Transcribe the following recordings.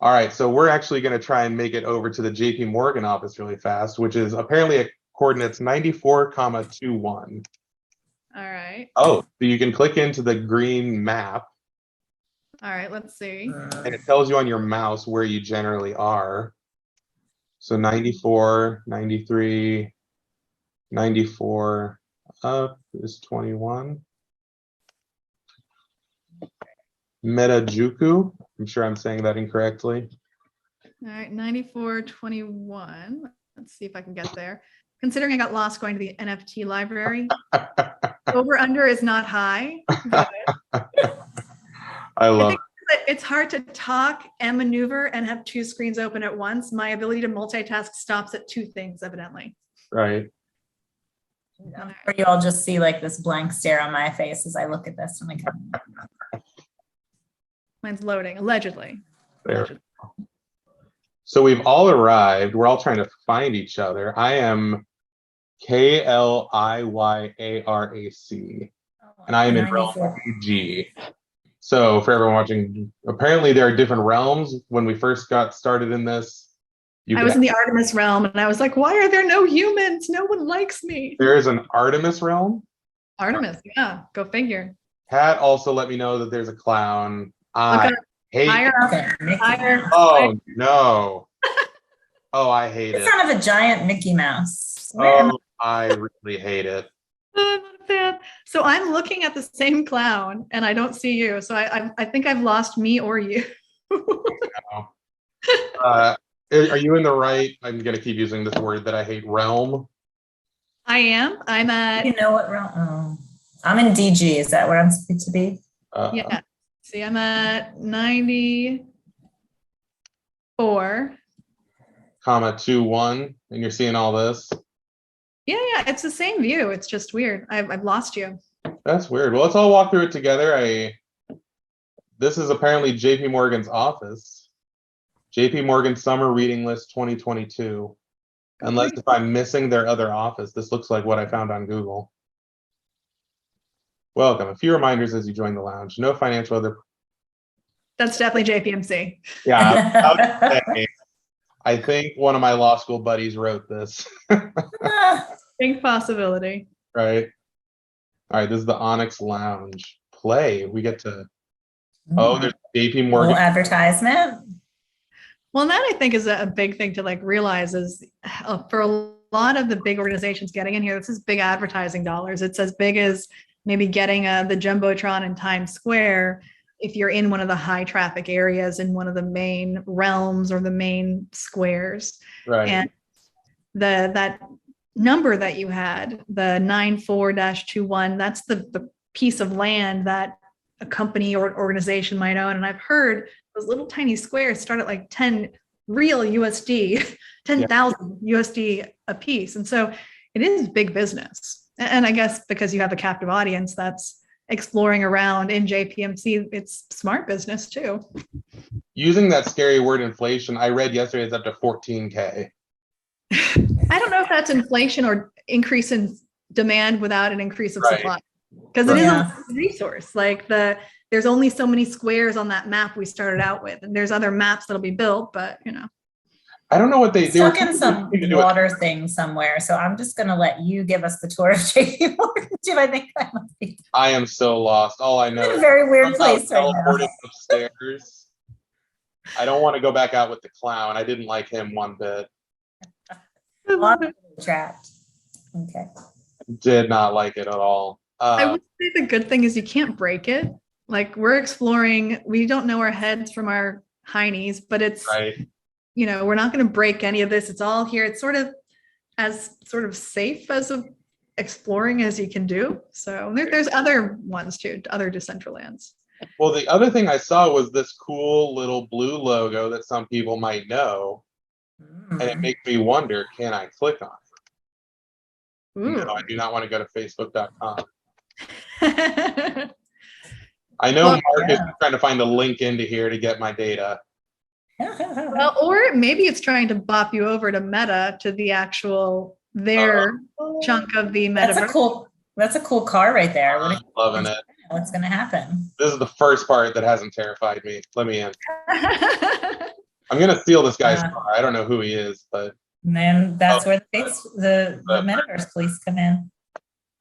All right, so we're actually going to try and make it over to the JP Morgan office really fast, which is apparently at coordinates 94,21. All right. Oh, so you can click into the green map. All right, let's see. And it tells you on your mouse where you generally are. So 94, 93, 94 up is 21. Metajuku, I'm sure I'm saying that incorrectly. All right, 94.21. Let's see if I can get there. Considering I got lost going to the NFT library, over under is not high. But I love think it's hard to talk and maneuver and have two screens open at once. My ability to multitask stops at two things, evidently. Right. Or you all just see like this blank stare on my face as I look at this when I come. Mine's loading, allegedly. There. So we've all arrived. We're all trying to find each other. I am KLIYARAC, and I am in realm G. So for everyone watching, apparently there are different realms. When we first got started in this, I was in the Artemis realm, and I was like, why are there no humans? No one likes me. There is an Artemis realm? Artemis, yeah, go figure. Pat also let me know that there's a clown. I hate higher. Oh, no. Oh, I hate it. It's kind of a giant Mickey Mouse. Oh, I really hate it. I'm not a fan. So I'm looking at the same clown, and I don't see you. So I think I've lost me or you. Are you in the right? I'm going to keep using this word that I hate, realm. I am. I'm at. You know what realm? Oh, I'm in DG. Is that where I'm supposed to be? Yeah. See, I'm at 94. 21, and you're seeing all this. Yeah, it's the same view. It's just weird. I've lost you. That's weird. Well, let's all walk through it together. This is apparently JP Morgan's office. JP Morgan Summer Reading List 2022. Unless if I'm missing their other office, this looks like what I found on Google. Welcome. A few reminders as you join the lounge. No financial other. That's definitely JPMC. Yeah, I think one of my law school buddies wrote this. Big possibility. Right. All right. This is the Onyx Lounge. Play. We get to. Oh, there's JP Morgan advertisement. Well, that I think is a big thing to like realize is for a lot of the big organizations getting in here, this is big advertising dollars. It's as big as maybe getting the Jumbotron in Times Square if you're in one of the high traffic areas in one of the main realms or the main squares. Right. And that number that you had, the 94-21, that's the piece of land that a company or organization might own. And I've heard those little tiny squares start at like 10 real USD, 10,000 USD a piece. And so it is big business. And I guess because you have a captive audience that's exploring around in JPMC, it's smart business too. Using that scary word inflation, I read yesterday it's up to 14K. I don't know if that's inflation or increase in demand without an increase of supply. Because it is a resource. Like there's only so many squares on that map we started out with, and there's other maps that'll be built, but you know. I don't know what they do. Stuck in some water thing somewhere, so I'm just going to let you give us the tour of JP Morgan. I think that must be. I am so lost. All I know is a very weird place right now. Upstairs. I don't want to go back out with the clown. I didn't like him one bit. Trapped. Okay. Did not like it at all. I would say the good thing is you can't break it. Like we're exploring, we don't know our heads from our heinies, but it's, you know, we're not going to break any of this. It's all here. It's sort of safe as of exploring as you can do. So there's other ones too, other Decentralands. Well, the other thing I saw was this cool little blue logo that some people might know. And it makes me wonder, can I click on it? No, I do not want to go to facebook.com. I know Mark is trying to find a link into here to get my data. Well, or maybe it's trying to bop you over to Meta, to the actual chunk of the metaverse. That's a cool car right there. I'm loving it. What's going to happen? This is the first part that hasn't terrified me. Let me in. I'm gonna steal this guy's Uh, car. I don't know who he is, but And then that's Oh. where the metaverse police come in.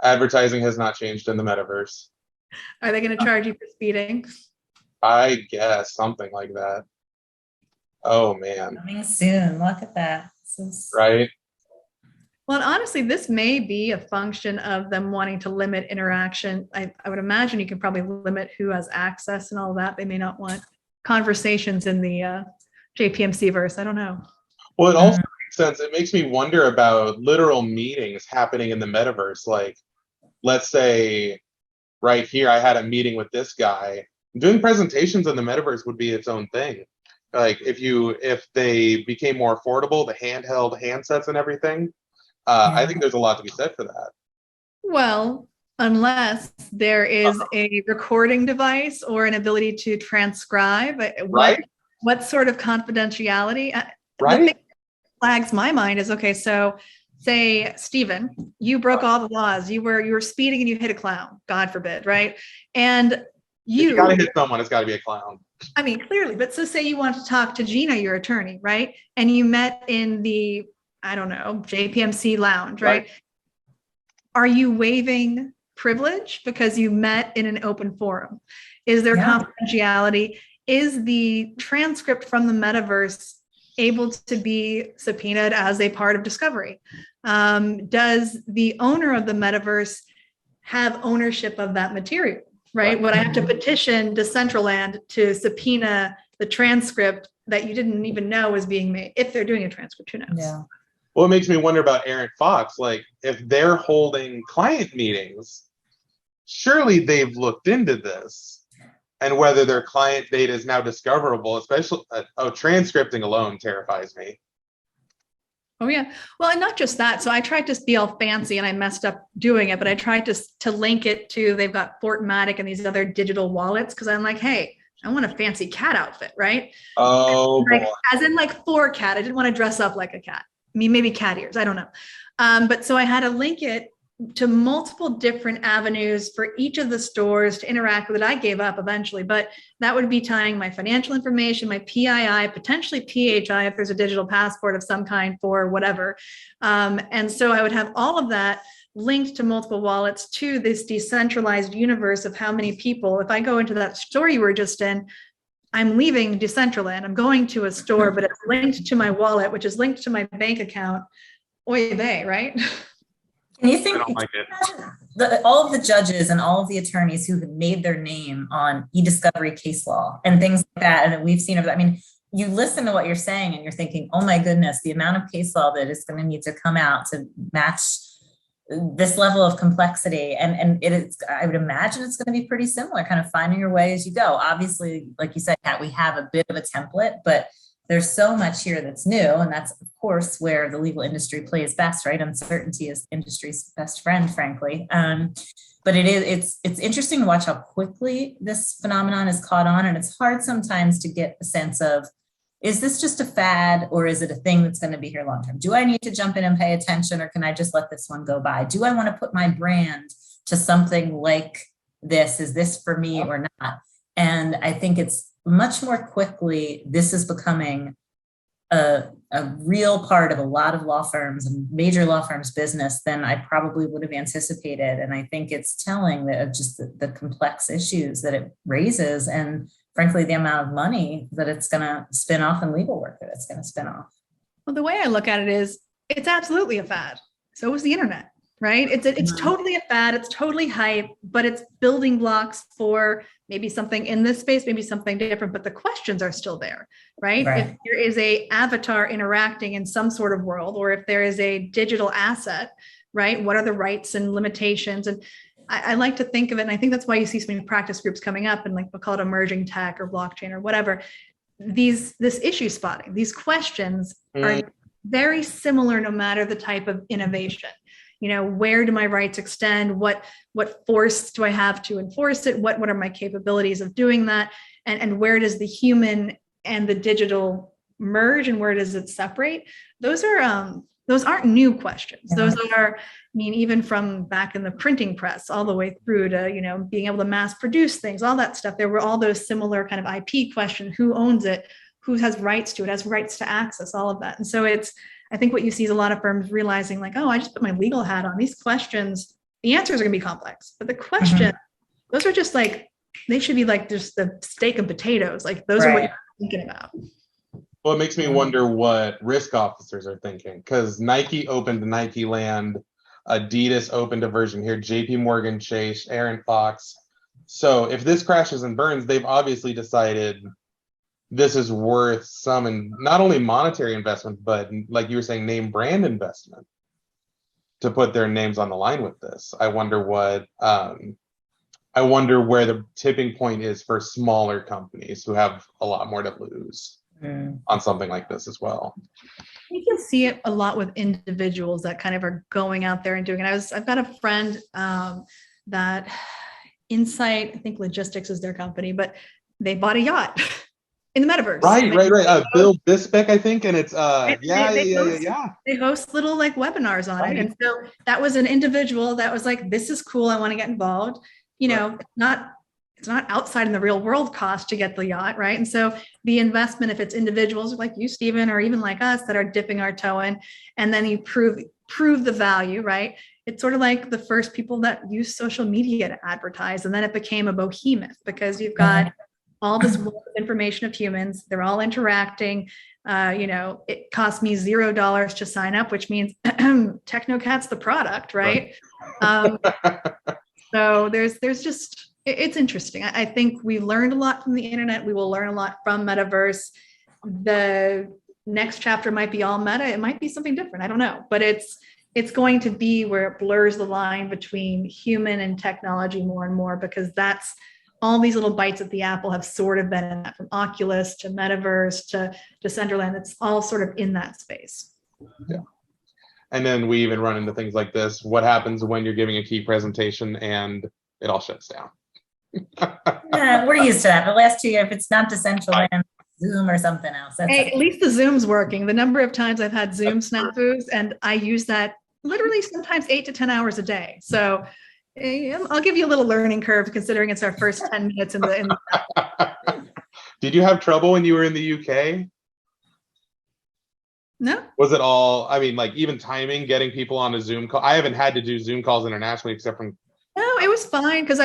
advertising has not changed in the metaverse. Are they going to charge you for speeding? I guess something like that. Oh man, Coming soon. Look at that. This is- right? Well, honestly, this may be a function of them wanting to limit interaction. I would imagine you can probably limit who has access and all that. They may not want conversations in the JPMC verse. I don't know. Well, it also makes sense. It makes me wonder about literal meetings happening in the metaverse. Like, let's say right here, I had a meeting with this guy. Doing presentations in the metaverse would be its own thing. Like if they became more affordable, the handheld handsets and everything, I Yeah. think there's a lot to be said for that. Well, unless there is a recording device or an ability to transcribe, Right? what sort of confidentiality? The Right? thing that flags my mind is, okay, so say, Stephen, you broke all the laws. You were speeding and you hit a clown, God forbid, right? And If you gotta hit someone, it's gotta be a clown. I mean, clearly, but so say you want to talk to Gina, your attorney, right? And you met in the, I don't know, JPMC lounge, right? Are you waiving privilege because you met in an open forum? Is there Yeah. confidentiality? Is the transcript from the metaverse able to be subpoenaed as a part of discovery? Does the owner of the metaverse have ownership of that material? Right? Would I have to petition Decentraland to subpoena the transcript that you didn't even know was being made? If they're doing a transcript, who knows? Yeah. Well, it makes me wonder about Aaron Fox. Like, if they're holding client meetings, surely they've looked into this and whether their client data is now discoverable, especially, transcripting alone terrifies me. Oh yeah. Well, and not just that. So I tried to be all fancy and I messed up doing it, but I tried to link it to, they've got Fortmatic and these other digital wallets. Cause I'm like, hey, I want a fancy cat outfit, right? Oh, Like, boy. as in like for a cat. I didn't want to dress up like a cat. I mean, maybe cat ears. I don't know. But so I had to link it to multiple different avenues for each of the stores to interact with it. I gave up eventually, but that would be tying my financial information, my PII, potentially PHI if there's a digital passport of some kind for whatever. And so I would have all of that linked to multiple wallets to this decentralized universe of how many people, if I go into that store you were just in, I'm leaving Decentraland, I'm going to a store, but it's linked to my wallet, which is linked to my bank account. Oy vey, right? And you think I don't like it. all of the judges and all of the attorneys who have made their name on e-discovery case law and things like that, and we've seen over that. I mean, you listen to what you're saying and you're thinking, oh my goodness, the amount of case law that is going to need to come out to match this level of complexity. And it is, I would imagine it's going to be pretty similar, kind of finding your way as you go. Obviously, like you said, Kat, we have a bit of a template, but there's so much here that's new. And that's, of course, where the legal industry plays best, right? Uncertainty is industry's best friend, frankly. But it's interesting to watch how quickly this phenomenon is caught on. And it's hard sometimes to get a sense of, is this just a fad or is it a thing that's going to be here long term? Do I need to jump in and pay attention or can I just let this one go by? Do I want to put my brand to something like this? Is this for me or not? And I think it's much more quickly, this is becoming a real part of a lot of law firms and major law firms' business than I probably would have anticipated. And I think it's telling that of just the complex issues that it raises and frankly, the amount of money that it's going to spin off and legal work that it's going to spin off. Well, the way I look at it is it's absolutely a fad. So is the internet, right? It's totally a fad. It's totally hype, but it's building blocks for maybe something in this space, maybe something different, but the questions are still there, right? If there is a avatar interacting in some sort of world, or if there is a digital asset, right? What are the rights and limitations? And I like to think of it, and I think that's why you see so many practice groups coming up, and like we'll call it emerging tech or blockchain or whatever. This issue spotting, these questions are very similar no matter the type of innovation. You know, where do my rights extend? What force do I have to enforce it? What are my capabilities of doing that? And where does the human and the digital merge, and where does it separate? Those aren't new questions. Those are, I mean, even from back in the printing press all the way through to, you know, being able to mass produce things, all that stuff. There were all those similar kind of IP questions. Who owns it? who has rights to it, has rights to access all of that. And so I think what you see is a lot of firms realizing like, oh, I just put my legal hat on. These questions, the answers are going to be complex, but the question, those are just like, they should be like just the steak and potatoes. Like those are what you're thinking about. Well, it makes me wonder what risk officers are thinking, because Nike opened Nike Land, Adidas opened a version here, JP Morgan Chase, Aaron Fox. So if this crashes and burns, they've obviously decided this is worth some, and not only monetary investment, but like you were saying, name brand investment to put their names on the line with this. I wonder where the tipping point is for smaller companies who have a lot more to lose on something like this as well. You can see it a lot with individuals that kind of are going out there and doing it. I've got a friend that Insight, I think Logistics is their company, but they bought a yacht in the metaverse. Right. Bill Bispec, I think, and it's They host little like webinars on it, and so that was an individual that was like, "This is cool. I want to get involved." You know, it's not outside in the real world cost to get the yacht, right? And so the investment, if it's individuals like you, Stephen, or even like us that are dipping our toe in, and then you prove the value, right? It's sort of like the first people that use social media to advertise, and then it became a behemoth because you've got all this information of humans. They're all interacting. It cost me $0 to sign up, which means Technocat's the product, right? So there's just, it's interesting. I think we learned a lot from the internet. We will learn a lot from metaverse. The next chapter might be all meta. It might be something different. I don't know, but it's going to be where it blurs the line between human and technology more and more, because that's all these little bites at the apple have sort of been in that, from Oculus to metaverse to Decentraland. It's all sort of in that space. Yeah. And then we even run into things like this. What happens when you're giving a key presentation and it all shuts down? We're used to that. The last 2 years, if it's not Decentraland, Zoom or something else. Hey, at least the Zoom's working. The number of times I've had Zoom snafus, and I use that literally sometimes 8 to 10 hours a day. So I'll give you a little learning curve, considering it's our first 10 minutes in the Did you have trouble when you were in the UK? No. Was it all, I mean, like even timing, getting people on a Zoom call? I haven't had to do Zoom calls internationally except from. No, it was fine, because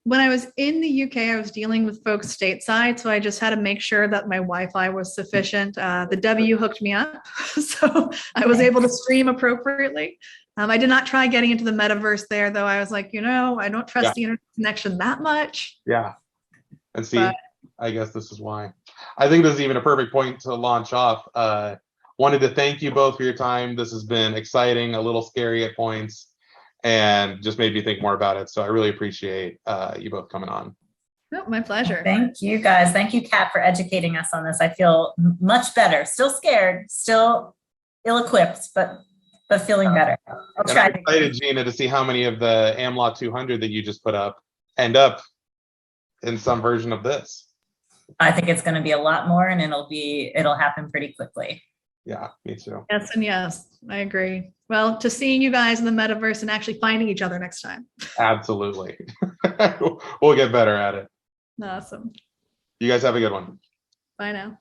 when I was in the UK, I was dealing with folks stateside. So I just had to make sure that my Wi-Fi was sufficient. The W hooked me up, so I was able to stream appropriately. I did not try getting into the metaverse there, though. I was like, I don't trust the internet connection that much. Yeah. And see, I guess this is why. I think this is even a perfect point to launch off. Wanted to thank you both for your time. This has been exciting, a little scary at points, and just made me think more about it. So I really appreciate you both coming on. Oh, my pleasure. Thank you, guys. Thank you, Kat, for educating us on this. I feel much better. Still scared, still ill-equipped, but feeling better. I'll try. I'm excited, Gina, to see how many of the AmLaw 200 that you just put up end up in some version of this. I think it's going to be a lot more, and it'll happen pretty quickly. Yeah, me too. Yes, and yes, I agree. Well, to seeing you guys in the metaverse and actually finding each other next time. Absolutely. We'll get better at it. Awesome. You guys have a good one. Bye now.